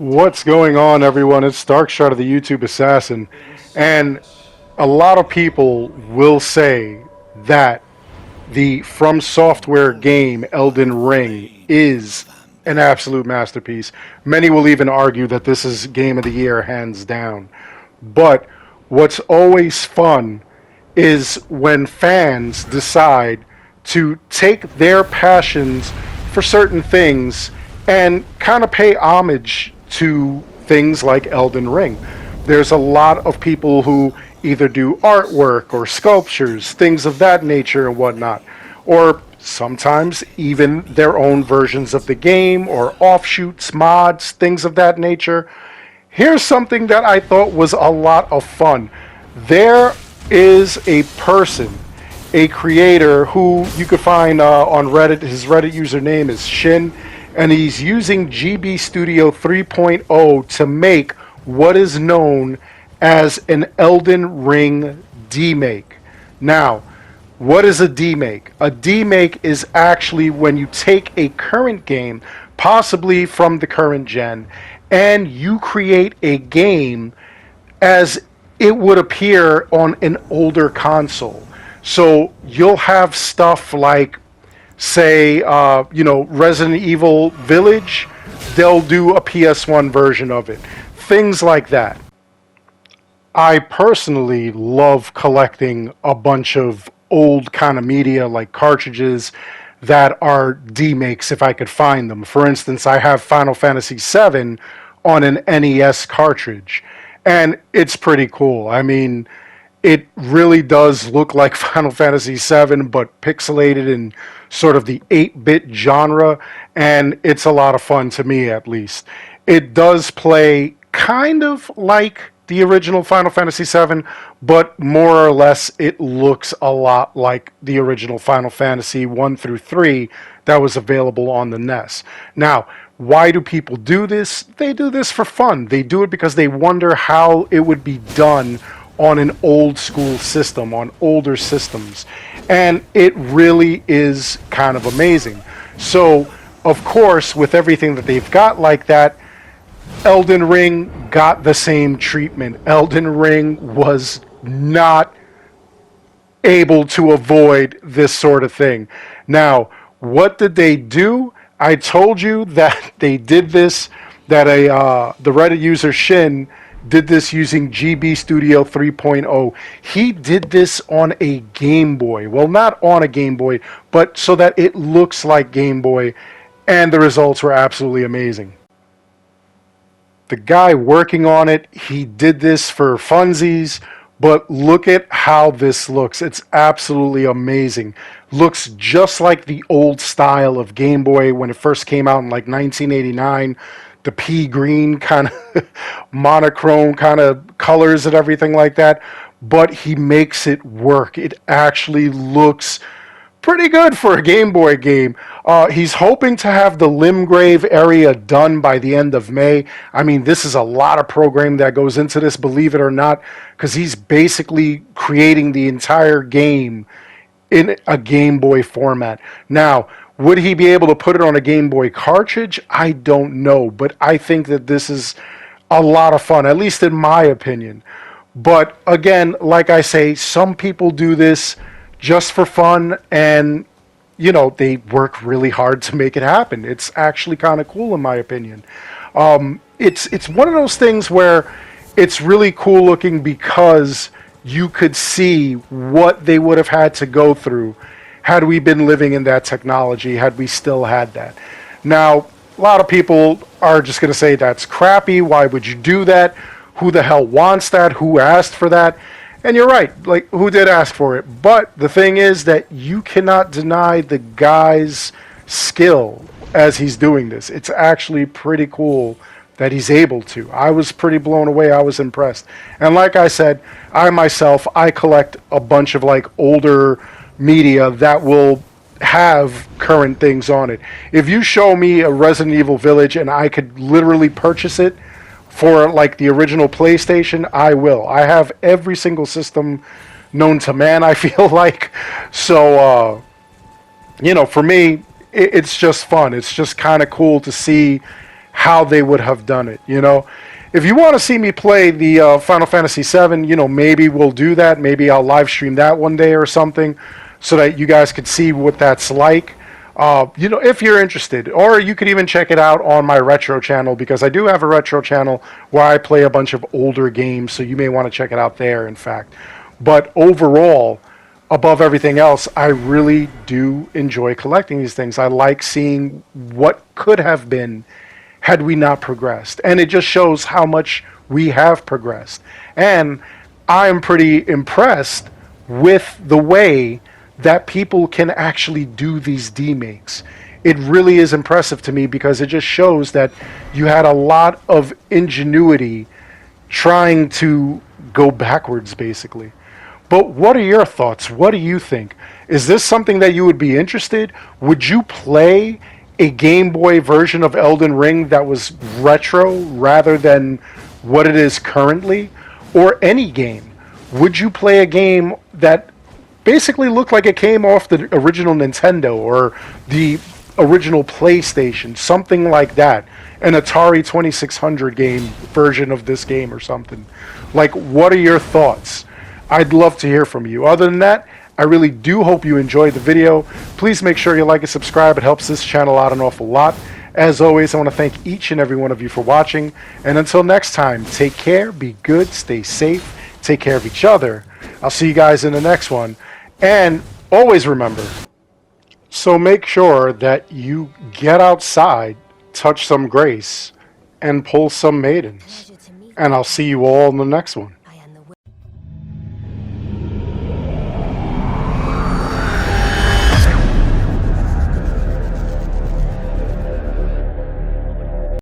What's going on, everyone? It's Darkshot of the YouTube Assassin, and a lot of people will say that the From Software game Elden Ring is an absolute masterpiece. Many will even argue that this is Game of the Year, hands down. But what's always fun is when fans decide to take their passions for certain things and kind of pay homage to things like Elden Ring. There's a lot of people who either do artwork or sculptures, things of that nature and whatnot, or sometimes even their own versions of the game or offshoots, mods, things of that nature. Here's something that I thought was a lot of fun. There is a person, a creator who you could find on Reddit. His Reddit username is Shin, and he's using GB Studio 3.0 to make what is known as an Elden Ring demake. Now, what is a demake? A demake is actually when you take a current game, possibly from the current gen, and you create a game as it would appear on an older console. So you'll have stuff like, say, Resident Evil Village, they'll do a PS1 version of it. Things like that. I personally love collecting a bunch of old kind of media like cartridges that are demakes if I could find them. For instance, I have Final Fantasy VII on an NES cartridge, and it's pretty cool. I mean, it really does look like Final Fantasy VII, but pixelated in sort of the 8-bit genre, and it's a lot of fun to me, at least. It does play kind of like the original Final Fantasy VII, but more or less it looks a lot like the original Final Fantasy 1 through 3 that was available on the NES. Now, why do people do this? They do this for fun. They do it because they wonder how it would be done on an old school system, on older systems. And it really is kind of amazing. So, of course, with everything that they've got like that, Elden Ring got the same treatment. Elden Ring was not able to avoid this sort of thing. Now, what did they do? I told you that they did this, that the Reddit user Shin did this using GB Studio 3.0. He did this on a Game Boy. Well, not on a Game Boy, but so that it looks like Game Boy, and the results were absolutely amazing. The guy working on it, he did this for funsies, but look at how this looks. It's absolutely amazing. Looks just like the old style of Game Boy when it first came out in like 1989. The pea green kind of monochrome kind of colors and everything like that. But he makes it work. It actually looks pretty good for a Game Boy game. He's hoping to have the Limgrave area done by the end of May. I mean, this is a lot of programming that goes into this, believe it or not, because he's basically creating the entire game in a Game Boy format. Now, would he be able to put it on a Game Boy cartridge? I don't know, but I think that this is a lot of fun, at least in my opinion. But again, like I say, some people do this just for fun, and they work really hard to make it happen. It's actually kind of cool in my opinion. It's one of those things where it's really cool looking because you could see what they would have had to go through had we been living in that technology, had we still had that. Now, a lot of people are just going to say that's crappy. Why would you do that? Who the hell wants that? Who asked for that? And you're right, like, who did ask for it? But the thing is that you cannot deny the guy's skill as he's doing this. It's actually pretty cool that he's able to. I was pretty blown away. I was impressed. And like I said, I collect a bunch of like older media that will have current things on it. If you show me a Resident Evil Village and I could literally purchase it for like the original PlayStation, I will. I have every single system known to man, I feel like. So, for me, it's just fun. It's just kind of cool to see how they would have done it. If you want to see me play the Final Fantasy VII, maybe we'll do that. Maybe I'll live stream that one day or something, so that you guys could see what that's like. If you're interested, or you could even check it out on my retro channel, because I do have a retro channel where I play a bunch of older games, so you may want to check it out there, in fact. But overall, above everything else, I really do enjoy collecting these things. I like seeing what could have been had we not progressed. And it just shows how much we have progressed. And I'm pretty impressed with the way that people can actually do these demakes. It really is impressive to me, because it just shows that you had a lot of ingenuity trying to go backwards, basically. But what are your thoughts? What do you think? Is this something that you would be interested? Would you play a Game Boy version of Elden Ring that was retro rather than what it is currently? Or any game? Would you play a game that basically looked like it came off the original Nintendo or the original PlayStation, something like that? An Atari 2600 game version of this game or something. Like, what are your thoughts? I'd love to hear from you. Other than that, I really do hope you enjoyed the video. Please make sure you like and subscribe. It helps this channel out an awful lot. As always, I want to thank each and every one of you for watching. And until next time, take care, be good, stay safe, take care of each other. I'll see you guys in the next one. And always remember, so make sure that you get outside, touch some grace, and pull some maidens. And I'll see you all in the next one.